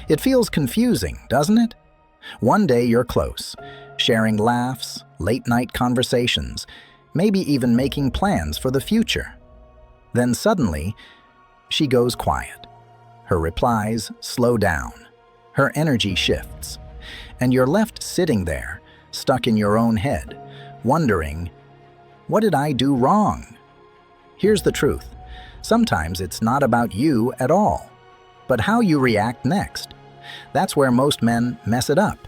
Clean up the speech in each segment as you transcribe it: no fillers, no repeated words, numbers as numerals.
It feels confusing, doesn't it? One day you're close, sharing laughs, late-night conversations, maybe even making plans for the future. Then suddenly, she goes quiet. Her replies slow down. Her energy shifts. And you're left sitting there, stuck in your own head, wondering, what did I do wrong? Here's the truth. Sometimes it's not about you at all, but how you react next. That's where most men mess it up.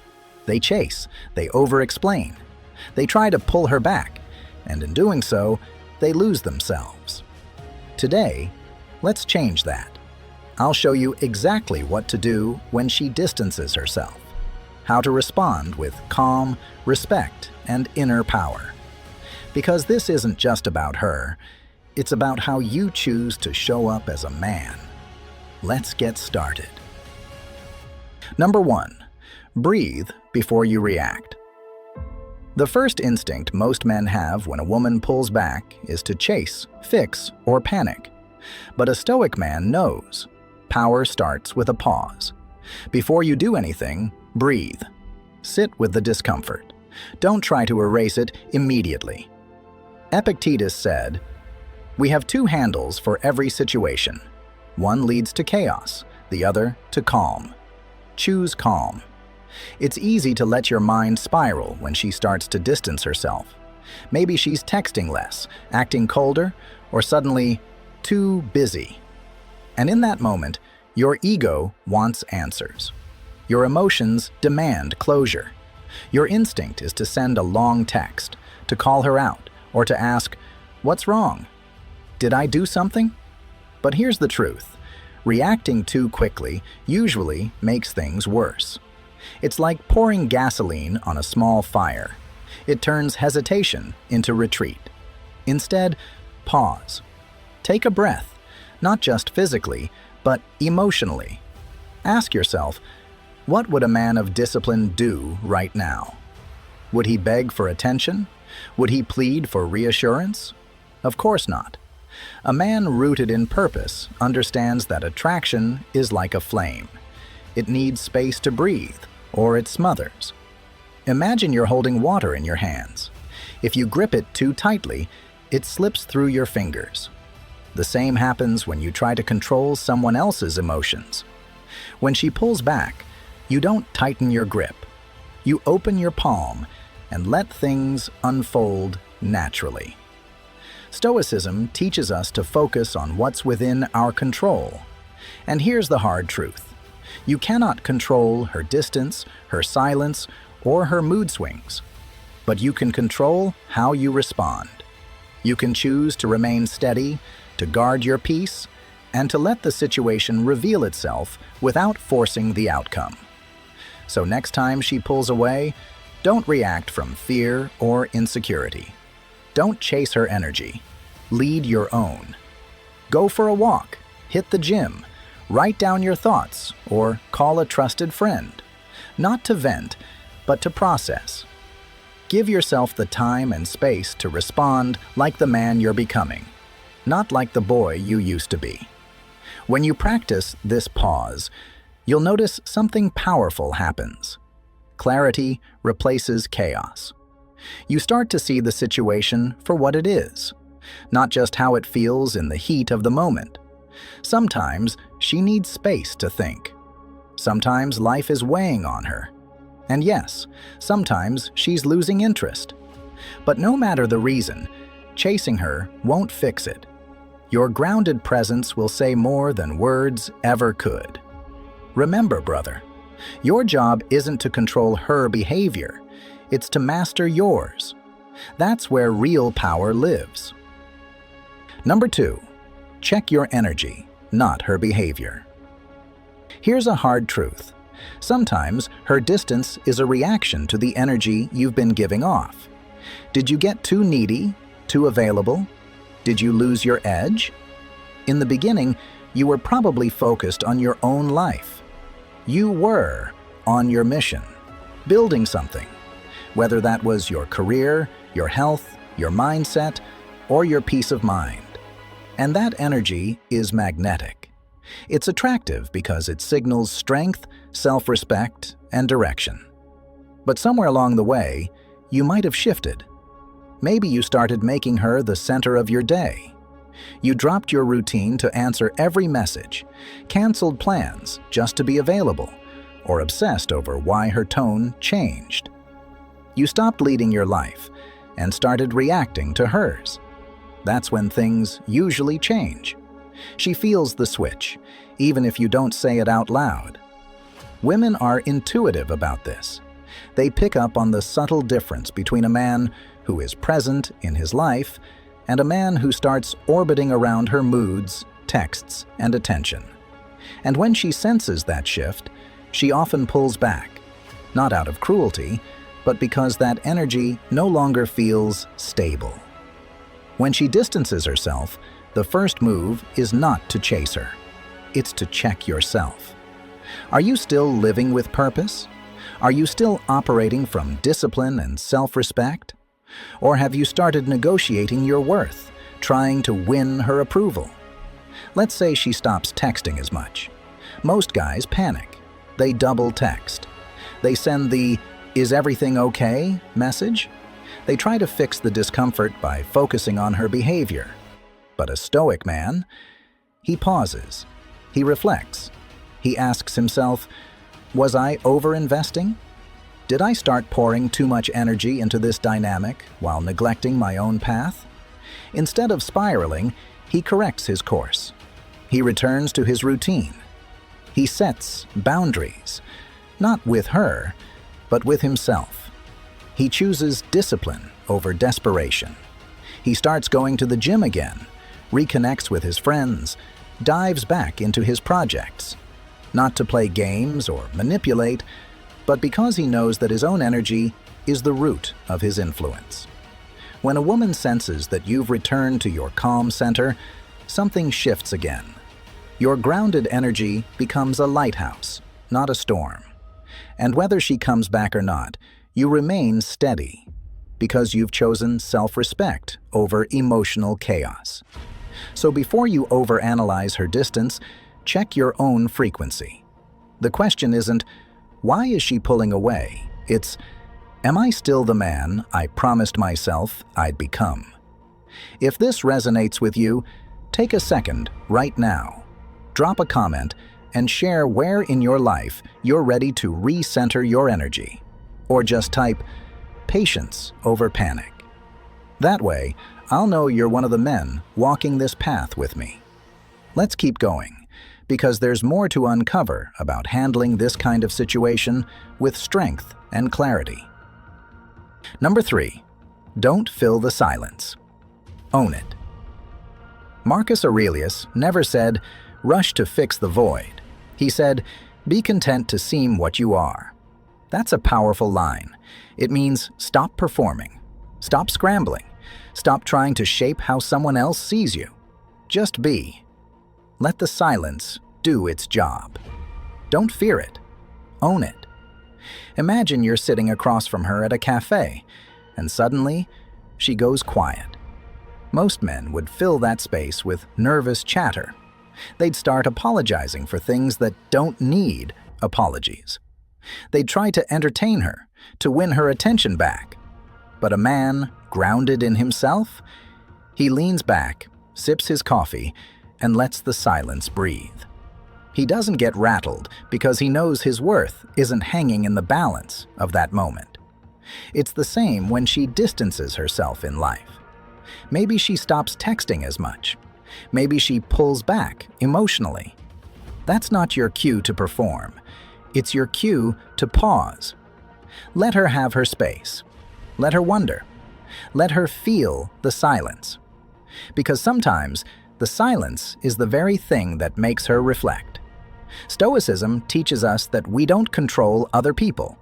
They chase, they over-explain. They try to pull her back, and in doing so, they lose themselves. Today, let's change that. I'll show you exactly what to do when she distances herself, how to respond with calm, respect, and inner power. Because this isn't just about her, it's about how you choose to show up as a man. Let's get started. Number 1. Breathe before you react. The first instinct most men have when a woman pulls back is to chase, fix, or panic. But a Stoic man knows. Power starts with a pause. Before you do anything, breathe. Sit with the discomfort. Don't try to erase it immediately. Epictetus said, "We have two handles for every situation. One leads to chaos, the other to calm. Choose calm." It's easy to let your mind spiral when she starts to distance herself. Maybe she's texting less, acting colder, or suddenly too busy. And in that moment, your ego wants answers. Your emotions demand closure. Your instinct is to send a long text, to call her out, or to ask, "What's wrong? Did I do something?" But here's the truth. Reacting too quickly usually makes things worse. It's like pouring gasoline on a small fire. It turns hesitation into retreat. Instead, pause. Take a breath, not just physically, but emotionally. Ask yourself, what would a man of discipline do right now? Would he beg for attention? Would he plead for reassurance? Of course not. A man rooted in purpose understands that attraction is like a flame. It needs space to breathe, or it smothers. Imagine you're holding water in your hands. If you grip it too tightly, it slips through your fingers. The same happens when you try to control someone else's emotions. When she pulls back, you don't tighten your grip. You open your palm and let things unfold naturally. Stoicism teaches us to focus on what's within our control. And here's the hard truth. You cannot control her distance, her silence, or her mood swings. But you can control how you respond. You can choose to remain steady, to guard your peace, and to let the situation reveal itself without forcing the outcome. So next time she pulls away, don't react from fear or insecurity. Don't chase her energy. Lead your own. Go for a walk, hit the gym, write down your thoughts, or call a trusted friend. Not to vent, but to process. Give yourself the time and space to respond like the man you're becoming, not like the boy you used to be. When you practice this pause, you'll notice something powerful happens. Clarity replaces chaos. You start to see the situation for what it is, not just how it feels in the heat of the moment. Sometimes she needs space to think. Sometimes life is weighing on her. And yes, sometimes she's losing interest. But no matter the reason, chasing her won't fix it. Your grounded presence will say more than words ever could. Remember, brother, your job isn't to control her behavior, it's to master yours. That's where real power lives. Number 2, check your energy, not her behavior. Here's a hard truth. Sometimes her distance is a reaction to the energy you've been giving off. Did you get too needy, too available? Did you lose your edge? In the beginning, you were probably focused on your own life. You were on your mission, building something, whether that was your career, your health, your mindset, or your peace of mind. And that energy is magnetic. It's attractive because it signals strength, self-respect, and direction. But somewhere along the way, you might have shifted. Maybe you started making her the center of your day. You dropped your routine to answer every message, canceled plans just to be available, or obsessed over why her tone changed. You stopped leading your life and started reacting to hers. That's when things usually change. She feels the switch, even if you don't say it out loud. Women are intuitive about this. They pick up on the subtle difference between a man who is present in his life and a man who starts orbiting around her moods, texts, and attention. And when she senses that shift, she often pulls back, not out of cruelty, but because that energy no longer feels stable. When she distances herself, the first move is not to chase her. It's to check yourself. Are you still living with purpose? Are you still operating from discipline and self-respect? Or have you started negotiating your worth, trying to win her approval? Let's say she stops texting as much. Most guys panic. They double text. They send the "is everything okay" message. They try to fix the discomfort by focusing on her behavior. But a Stoic man, he pauses. He reflects. He asks himself, was I over-investing? Did I start pouring too much energy into this dynamic while neglecting my own path? Instead of spiraling, he corrects his course. He returns to his routine. He sets boundaries, not with her, but with himself. He chooses discipline over desperation. He starts going to the gym again, reconnects with his friends, dives back into his projects, not to play games or manipulate, but because he knows that his own energy is the root of his influence. When a woman senses that you've returned to your calm center, something shifts again. Your grounded energy becomes a lighthouse, not a storm. And whether she comes back or not, you remain steady, because you've chosen self-respect over emotional chaos. So before you overanalyze her distance, check your own frequency. The question isn't, why is she pulling away? It's, am I still the man I promised myself I'd become? If this resonates with you, take a second right now. Drop a comment and share where in your life you're ready to recenter your energy. Or just type, patience over panic. That way, I'll know you're one of the men walking this path with me. Let's keep going, because there's more to uncover about handling this kind of situation with strength and clarity. Number 3, don't fill the silence. Own it. Marcus Aurelius never said, rush to fix the void. He said, be content to seem what you are. That's a powerful line. It means stop performing, stop scrambling, stop trying to shape how someone else sees you. Just be. Let the silence do its job. Don't fear it. Own it. Imagine you're sitting across from her at a cafe, and suddenly, she goes quiet. Most men would fill that space with nervous chatter. They'd start apologizing for things that don't need apologies. They'd try to entertain her, to win her attention back. But a man grounded in himself, he leans back, sips his coffee, and lets the silence breathe. He doesn't get rattled because he knows his worth isn't hanging in the balance of that moment. It's the same when she distances herself in life. Maybe she stops texting as much. Maybe she pulls back emotionally. That's not your cue to perform. It's your cue to pause. Let her have her space. Let her wonder. Let her feel the silence. Because sometimes the silence is the very thing that makes her reflect. Stoicism teaches us that we don't control other people.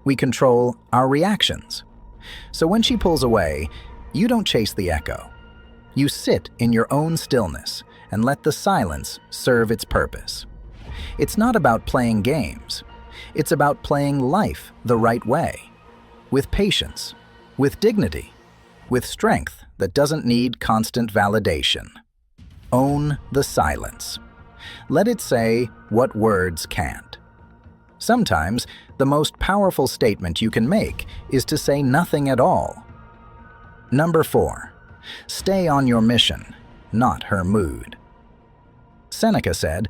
We control our reactions. So when she pulls away, you don't chase the echo. You sit in your own stillness and let the silence serve its purpose. It's not about playing games. It's about playing life the right way, with patience, with dignity, with strength that doesn't need constant validation. Own the silence. Let it say what words can't. Sometimes, the most powerful statement you can make is to say nothing at all. Number 4. Stay on your mission, not her mood. Seneca said,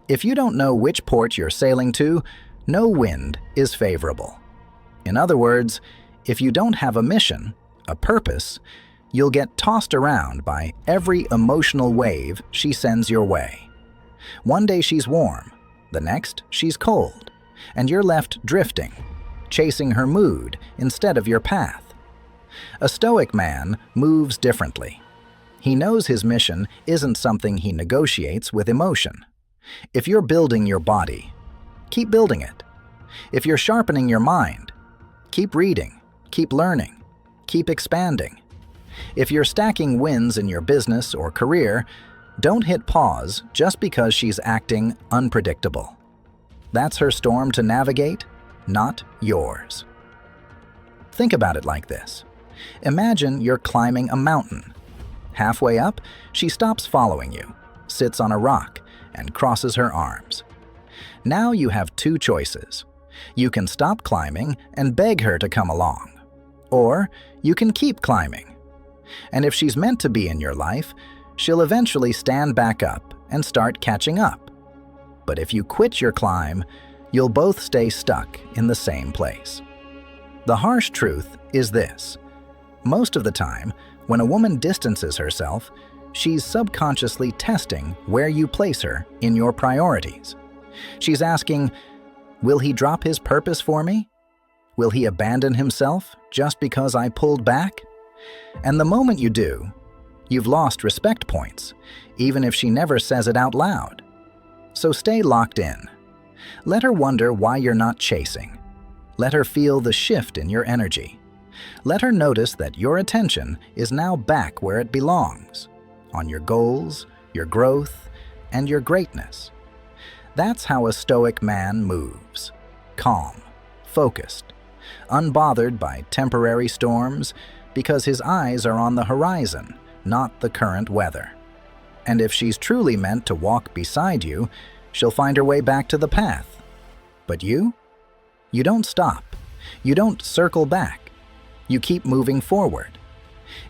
"If you don't know which port you're sailing to, no wind is favorable." In other words, if you don't have a mission, a purpose, you'll get tossed around by every emotional wave she sends your way. One day she's warm, the next she's cold, and you're left drifting, chasing her mood instead of your path. A Stoic man moves differently. He knows his mission isn't something he negotiates with emotion. If you're building your body, keep building it. If you're sharpening your mind, keep reading, keep learning, keep expanding. If you're stacking wins in your business or career, don't hit pause just because she's acting unpredictable. That's her storm to navigate, not yours. Think about it like this. Imagine you're climbing a mountain. Halfway up, she stops following you, sits on a rock, and crosses her arms. Now you have two choices. You can stop climbing and beg her to come along, or you can keep climbing. And if she's meant to be in your life, she'll eventually stand back up and start catching up. But if you quit your climb, you'll both stay stuck in the same place. The harsh truth is this. Most of the time, when a woman distances herself, she's subconsciously testing where you place her in your priorities. She's asking, will he drop his purpose for me? Will he abandon himself just because I pulled back? And the moment you do, you've lost respect points, even if she never says it out loud. So stay locked in. Let her wonder why you're not chasing. Let her feel the shift in your energy. Let her notice that your attention is now back where it belongs, on your goals, your growth, and your greatness. That's how a Stoic man moves. Calm, focused, unbothered by temporary storms, because his eyes are on the horizon, not the current weather. And if she's truly meant to walk beside you, she'll find her way back to the path. But you? You don't stop. You don't circle back. You keep moving forward.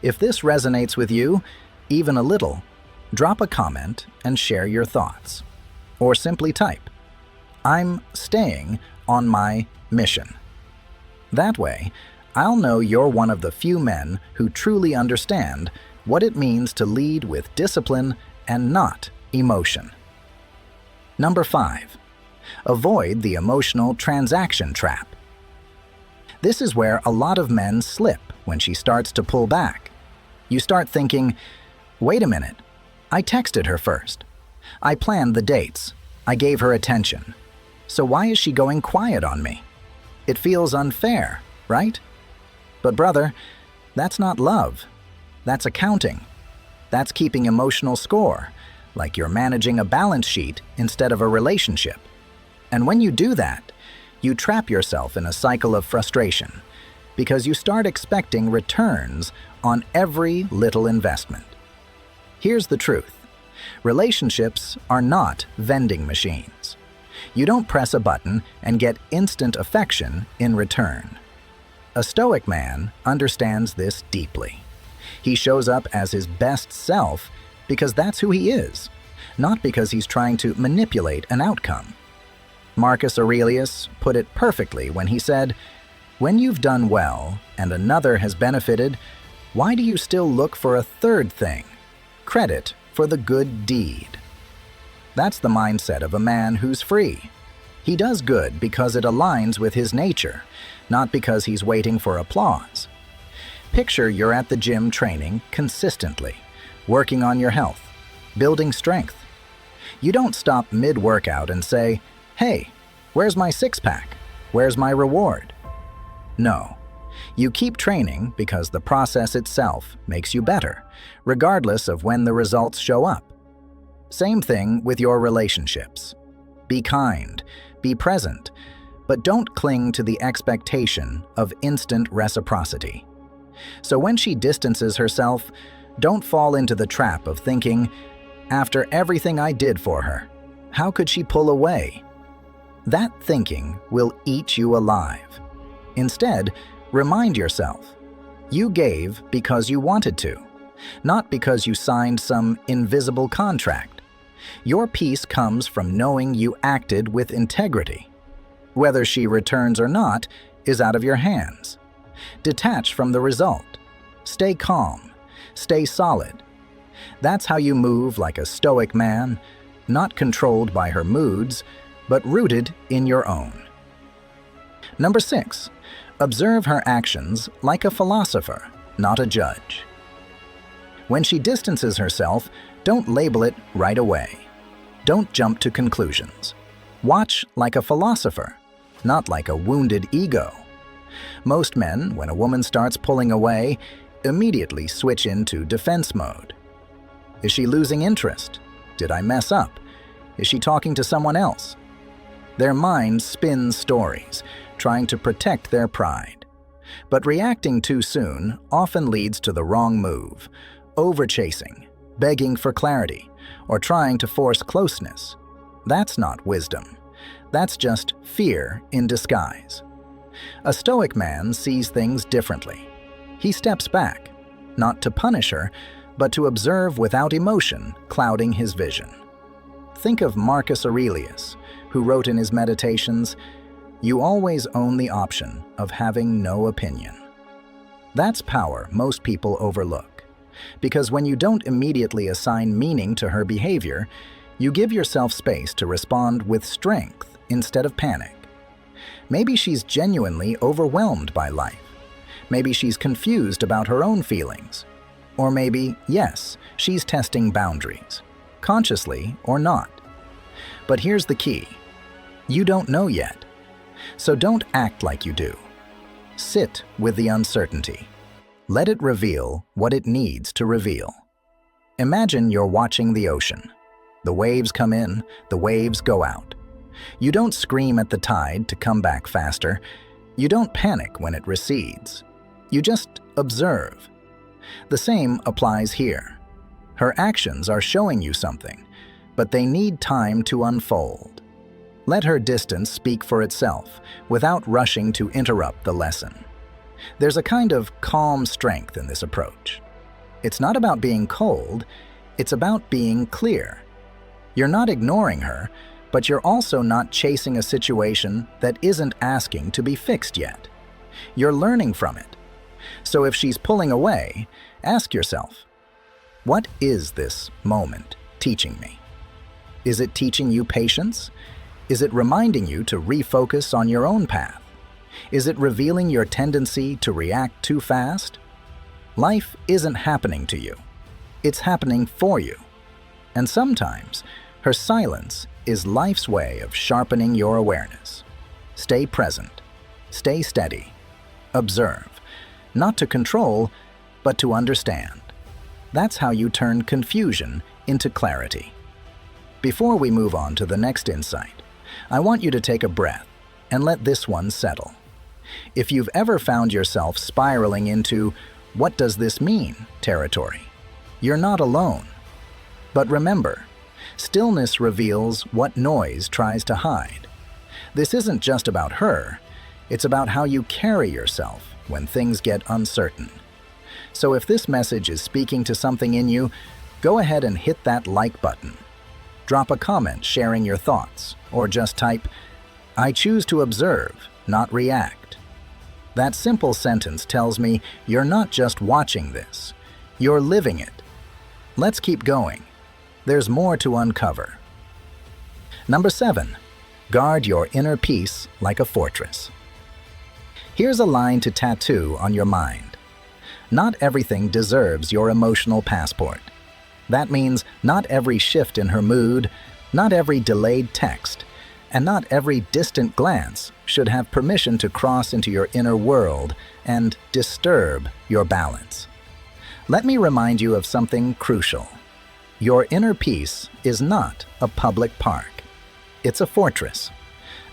If this resonates with you, even a little, drop a comment and share your thoughts. Or simply type, "I'm staying on my mission." That way, I'll know you're one of the few men who truly understand what it means to lead with discipline and not emotion. Number 5. Avoid the emotional transaction trap. This is where a lot of men slip when she starts to pull back. You start thinking, wait a minute, I texted her first. I planned the dates. I gave her attention. So why is she going quiet on me? It feels unfair, right? But brother, that's not love. That's accounting. That's keeping emotional score, like you're managing a balance sheet instead of a relationship. And when you do that, you trap yourself in a cycle of frustration because you start expecting returns on every little investment. Here's the truth. Relationships are not vending machines. You don't press a button and get instant affection in return. A Stoic man understands this deeply. He shows up as his best self because that's who he is, not because he's trying to manipulate an outcome. Marcus Aurelius put it perfectly when he said, "When you've done well and another has benefited, why do you still look for a third thing? Credit for the good deed." That's the mindset of a man who's free. He does good because it aligns with his nature, not because he's waiting for applause. Picture you're at the gym training consistently, working on your health, building strength. You don't stop mid-workout and say, "Hey, where's my six-pack? Where's my reward?" No. You keep training because the process itself makes you better, regardless of when the results show up. Same thing with your relationships. Be kind, be present, but don't cling to the expectation of instant reciprocity. So when she distances herself, don't fall into the trap of thinking, "After everything I did for her, How could she pull away? That thinking will eat you alive. Instead, remind yourself, you gave because you wanted to, not because you signed some invisible contract. Your peace comes from knowing you acted with integrity. Whether she returns or not is out of your hands. Detach from the result. Stay calm. Stay solid. That's how you move like a Stoic man, not controlled by her moods, but rooted in your own. Number 6, observe her actions like a philosopher, not a judge. When she distances herself, don't label it right away. Don't jump to conclusions. Watch like a philosopher, not like a wounded ego. Most men, when a woman starts pulling away, immediately switch into defense mode. Is she losing interest? Did I mess up? Is she talking to someone else? Their mind spins stories, trying to protect their pride. But reacting too soon often leads to the wrong move, overchasing, begging for clarity, or trying to force closeness. That's not wisdom. That's just fear in disguise. A Stoic man sees things differently. He steps back, not to punish her, but to observe without emotion clouding his vision. Think of Marcus Aurelius, who wrote in his Meditations, "You always own the option of having no opinion." That's power most people overlook, because when you don't immediately assign meaning to her behavior, you give yourself space to respond with strength instead of panic. Maybe she's genuinely overwhelmed by life. Maybe she's confused about her own feelings. Or maybe, yes, she's testing boundaries, consciously or not. But here's the key. You don't know yet. So don't act like you do. Sit with the uncertainty. Let it reveal what it needs to reveal. Imagine you're watching the ocean. The waves come in, the waves go out. You don't scream at the tide to come back faster. You don't panic when it recedes. You just observe. The same applies here. Her actions are showing you something, but they need time to unfold. Let her distance speak for itself, without rushing to interrupt the lesson. There's a kind of calm strength in this approach. It's not about being cold, it's about being clear. You're not ignoring her, but you're also not chasing a situation that isn't asking to be fixed yet. You're learning from it. So if she's pulling away, ask yourself, what is this moment teaching me? Is it teaching you patience? Is it reminding you to refocus on your own path? Is it revealing your tendency to react too fast? Life isn't happening to you. It's happening for you. And sometimes, her silence is life's way of sharpening your awareness. Stay present. Stay steady. Observe. Not to control, but to understand. That's how you turn confusion into clarity. Before we move on to the next insight, I want you to take a breath and let this one settle. If you've ever found yourself spiraling into "what does this mean" territory, you're not alone. But remember, stillness reveals what noise tries to hide. This isn't just about her, it's about how you carry yourself when things get uncertain. So if this message is speaking to something in you, go ahead and hit that like button. Drop a comment sharing your thoughts, or just type, "I choose to observe, not react." That simple sentence tells me you're not just watching this, you're living it. Let's keep going. There's more to uncover. Number 7, guard your inner peace like a fortress. Here's a line to tattoo on your mind. Not everything deserves your emotional passport. That means not every shift in her mood, not every delayed text, and not every distant glance should have permission to cross into your inner world and disturb your balance. Let me remind you of something crucial. Your inner peace is not a public park. It's a fortress.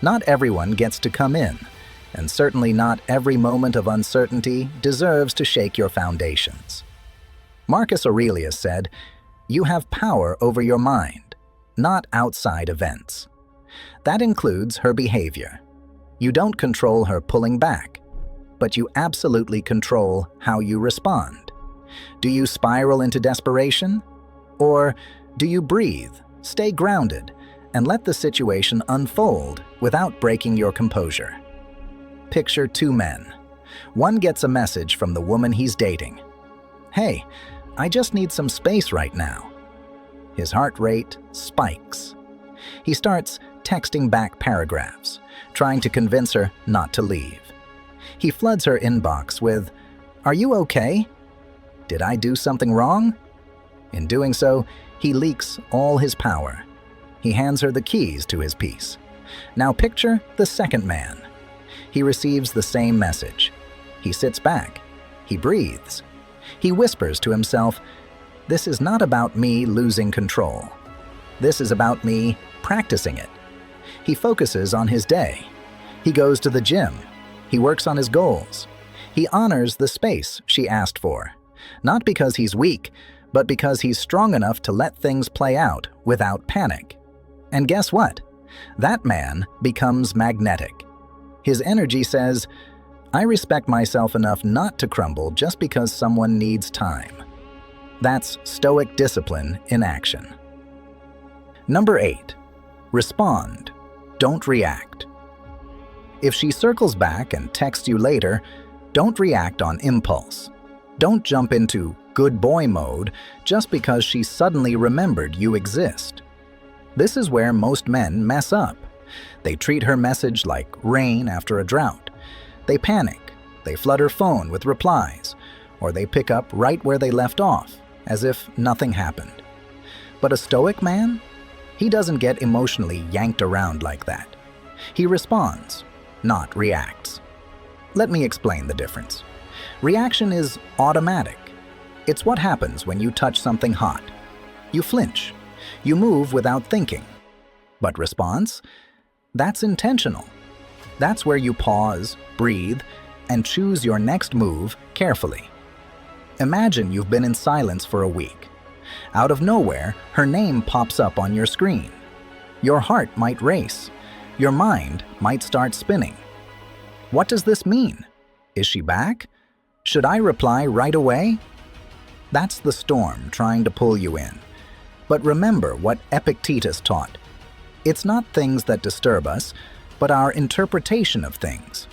Not everyone gets to come in, and certainly not every moment of uncertainty deserves to shake your foundations. Marcus Aurelius said, "You have power over your mind. not outside events. That includes her behavior. You don't control her pulling back, but you absolutely control how you respond. Do you spiral into desperation? Or do you breathe, stay grounded, and let the situation unfold without breaking your composure? Picture two men. One gets a message from the woman he's dating. "Hey, I just need some space right now." His heart rate spikes. He starts texting back paragraphs, trying to convince her not to leave. He floods her inbox with, "Are you okay? Did I do something wrong?" In doing so, he leaks all his power. He hands her the keys to his peace. Now picture the second man. He receives the same message. He sits back. He breathes. He whispers to himself, "This is not about me losing control. This is about me practicing it." He focuses on his day. He goes to the gym. He works on his goals. He honors the space she asked for, not because he's weak, but because he's strong enough to let things play out without panic. And guess what? That man becomes magnetic. His energy says, "I respect myself enough not to crumble just because someone needs time." That's Stoic discipline in action. Number 8. Respond. Don't react. If she circles back and texts you later, don't react on impulse. Don't jump into good boy mode just because she suddenly remembered you exist. This is where most men mess up. They treat her message like rain after a drought. They panic. They flood her phone with replies, or they pick up right where they left off, as if nothing happened. But a Stoic man? He doesn't get emotionally yanked around like that. He responds, not reacts. Let me explain the difference. Reaction is automatic. It's what happens when you touch something hot. You flinch. You move without thinking. But response? That's intentional. That's where you pause, breathe, and choose your next move carefully. Imagine you've been in silence for a week. Out of nowhere, her name pops up on your screen. Your heart might race. Your mind might start spinning. What does this mean? Is she back? Should I reply right away? That's the storm trying to pull you in. But remember what Epictetus taught. It's not things that disturb us, but our interpretation of things.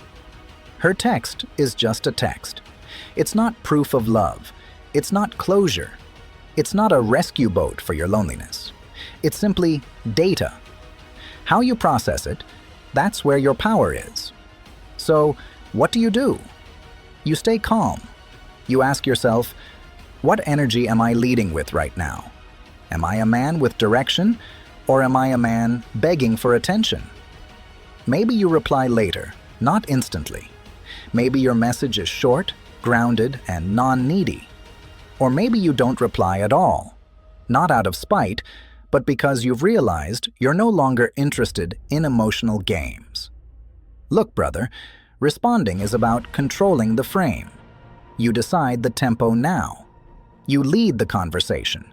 Her text is just a text. It's not proof of love. It's not closure. It's not a rescue boat for your loneliness. It's simply data. How you process it, that's where your power is. So, what do? You stay calm. You ask yourself, what energy am I leading with right now? Am I a man with direction, or am I a man begging for attention? Maybe you reply later, not instantly. Maybe your message is short, grounded, and non-needy. Or maybe you don't reply at all, not out of spite, but because you've realized you're no longer interested in emotional games. Look, brother, responding is about controlling the frame. You decide the tempo now. You lead the conversation,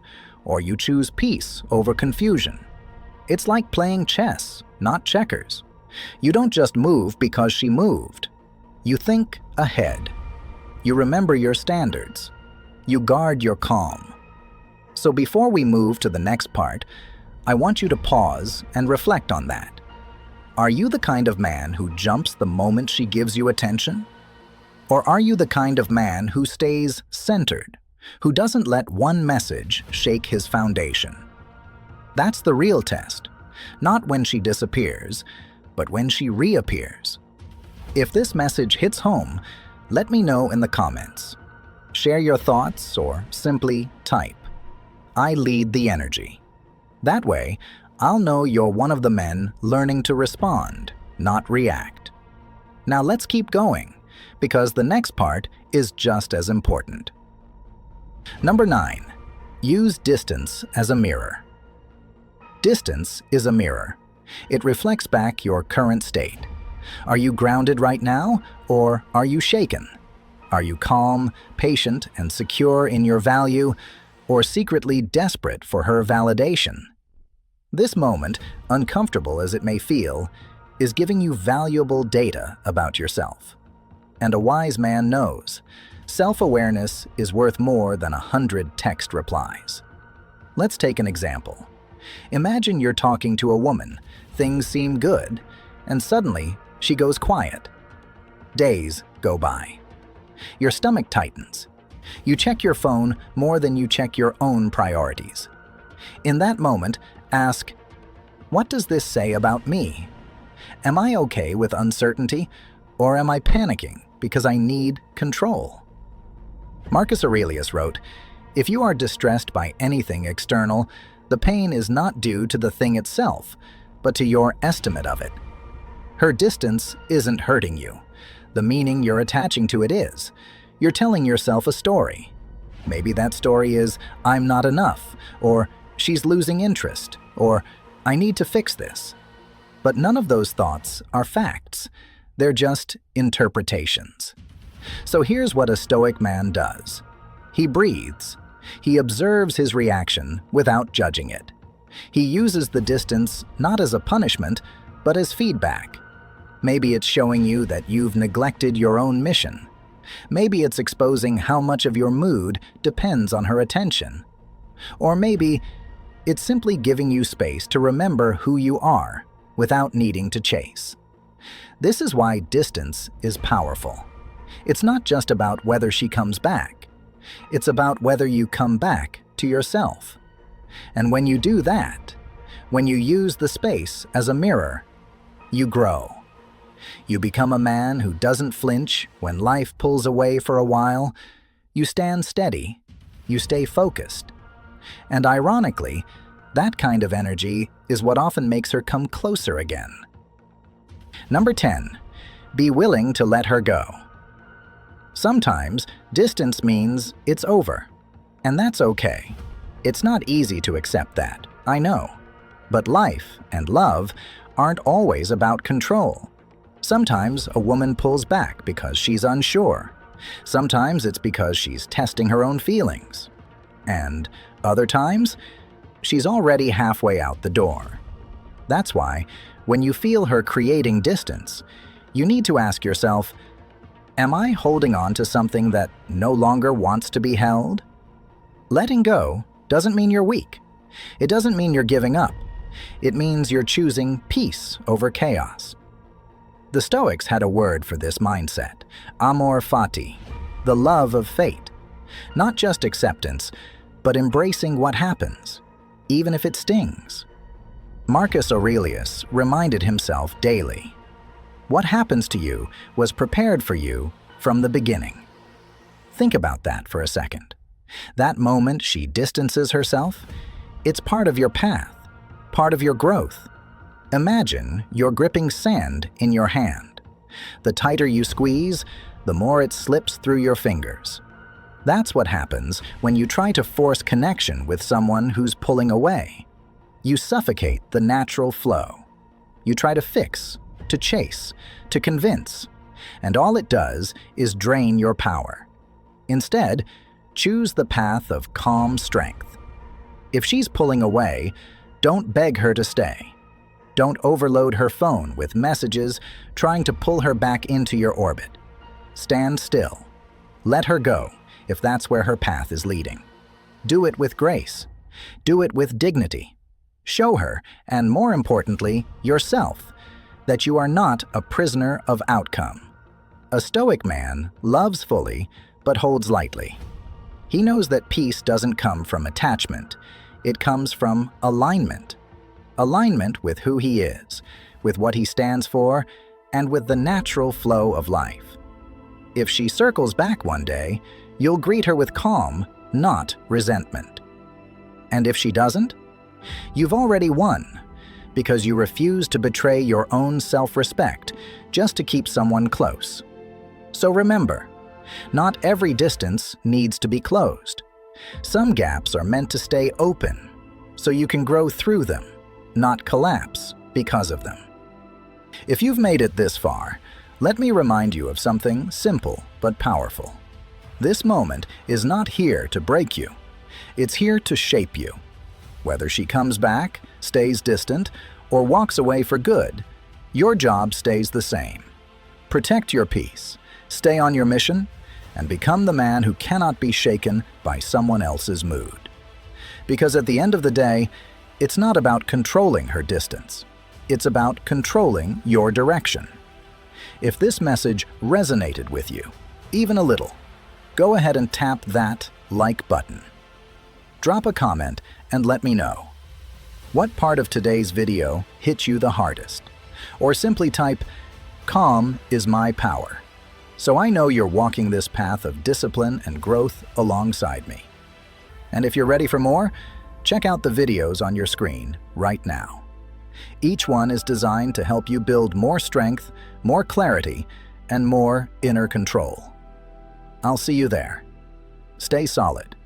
or you choose peace over confusion. It's like playing chess, not checkers. You don't just move because she moved. You think ahead. You remember your standards. You guard your calm. So before we move to the next part, I want you to pause and reflect on that. Are you the kind of man who jumps the moment she gives you attention? Or are you the kind of man who stays centered, who doesn't let one message shake his foundation? That's the real test, not when she disappears, but when she reappears. If this message hits home, let me know in the comments. Share your thoughts or simply type, "I lead the energy." That way, I'll know you're one of the men learning to respond, not react. Now let's keep going, because the next part is just as important. Number 9, use distance as a mirror. Distance is a mirror. It reflects back your current state. Are you grounded right now, or are you shaken? Are you calm, patient, and secure in your value, or secretly desperate for her validation? This moment, uncomfortable as it may feel, is giving you valuable data about yourself. And a wise man knows, self-awareness is worth more than 100 text replies. Let's take an example. Imagine you're talking to a woman, things seem good, and suddenly she goes quiet. Days go by. Your stomach tightens. You check your phone more than you check your own priorities. In that moment, ask, what does this say about me? Am I okay with uncertainty, or am I panicking because I need control? Marcus Aurelius wrote, if you are distressed by anything external, the pain is not due to the thing itself, but to your estimate of it. Her distance isn't hurting you. The meaning you're attaching to it is. You're telling yourself a story. Maybe that story is, I'm not enough, or she's losing interest, or I need to fix this. But none of those thoughts are facts. They're just interpretations. So here's what a Stoic man does. He breathes. He observes his reaction without judging it. He uses the distance not as a punishment, but as feedback. Maybe it's showing you that you've neglected your own mission. Maybe it's exposing how much of your mood depends on her attention. Or maybe it's simply giving you space to remember who you are without needing to chase. This is why distance is powerful. It's not just about whether she comes back. It's about whether you come back to yourself. And when you do that, when you use the space as a mirror, you grow. You become a man who doesn't flinch when life pulls away for a while. You stand steady. You stay focused. And ironically, that kind of energy is what often makes her come closer again. Number 10, be willing to let her go. Sometimes, distance means it's over. And that's okay. It's not easy to accept that, I know. But life and love aren't always about control. Sometimes a woman pulls back because she's unsure. Sometimes it's because she's testing her own feelings. And other times, she's already halfway out the door. That's why, when you feel her creating distance, you need to ask yourself, am I holding on to something that no longer wants to be held? Letting go doesn't mean you're weak. It doesn't mean you're giving up. It means you're choosing peace over chaos. The Stoics had a word for this mindset, amor fati, the love of fate. Not just acceptance, but embracing what happens, even if it stings. Marcus Aurelius reminded himself daily, what happens to you was prepared for you from the beginning. Think about that for a second. That moment she distances herself, it's part of your path, part of your growth. Imagine you're gripping sand in your hand. The tighter you squeeze, the more it slips through your fingers. That's what happens when you try to force connection with someone who's pulling away. You suffocate the natural flow. You try to fix, to chase, to convince, and all it does is drain your power. Instead, choose the path of calm strength. If she's pulling away, don't beg her to stay. Don't overload her phone with messages trying to pull her back into your orbit. Stand still. Let her go if that's where her path is leading. Do it with grace. Do it with dignity. Show her, and more importantly, yourself, that you are not a prisoner of outcome. A Stoic man loves fully, but holds lightly. He knows that peace doesn't come from attachment. It comes from alignment. Alignment with who he is, with what he stands for, and with the natural flow of life. If she circles back one day, you'll greet her with calm, not resentment. And if she doesn't, you've already won, because you refuse to betray your own self-respect just to keep someone close. So remember, not every distance needs to be closed. Some gaps are meant to stay open, so you can grow through them, not collapse because of them. If you've made it this far, let me remind you of something simple but powerful. This moment is not here to break you. It's here to shape you. Whether she comes back, stays distant, or walks away for good, your job stays the same. Protect your peace, stay on your mission, and become the man who cannot be shaken by someone else's mood. Because at the end of the day, it's not about controlling her distance. It's about controlling your direction. If this message resonated with you, even a little, go ahead and tap that like button. Drop a comment and let me know. What part of today's video hit you the hardest? Or simply type, "Calm is my power," so I know you're walking this path of discipline and growth alongside me. And if you're ready for more, check out the videos on your screen right now. Each one is designed to help you build more strength, more clarity, and more inner control. I'll see you there. Stay solid.